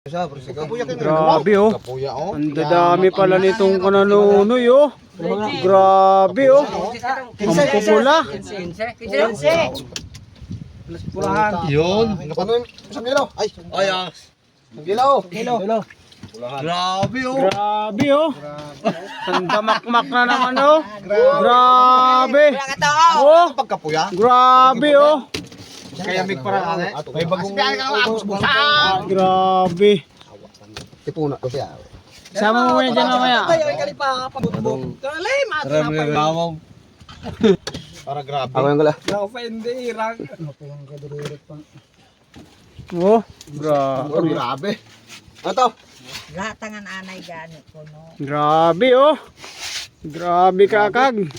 Grabe oh. Ang dadami pala nitong kananunoy oh. Grabe oh. Ang pupula. Yun. Isang gilaw. Ay, gilaw. Grabe oh. Grabe oh. Ang damakmak na naman oh. Grabe. Oh. Pagkapuya. Grabe oh. Kaya mig para ane. May bagong Grabe. tipuna to siya. Sama mo yan dyan mamaya. Para grabe. Ako yung gala. Oh. Grabe. Grabe. Ato. Latangan anay gani ko no. Grabe oh. Grabe kakag.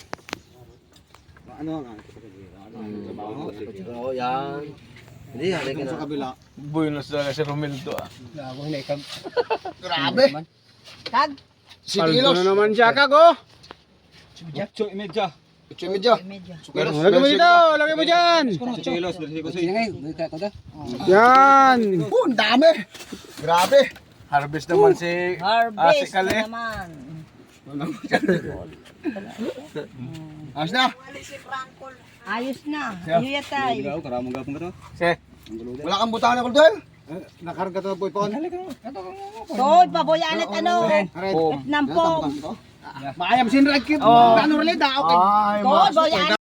Oo, yan. Hindi, halika na. Sa kabila. Buenos talaga si Romildo ah. Grabe. Kag 7 Paldo kilos. na naman siya kag oh. 8 medyo. medyo. Lagay mo dito. Lagay mo dyan. 8 kilos. Yan. Oh, ang dami. Grabe. Harvest naman si Harvest Kale. naman. Ayos na. Ayos na. Yuyatay. Wala kang butahan na kuldan. Nakarga to boy pon. Toy paboyan at ano. Nampong. Maayam sin rag kit. Oh. Ano rin da. Okay. Toy boyan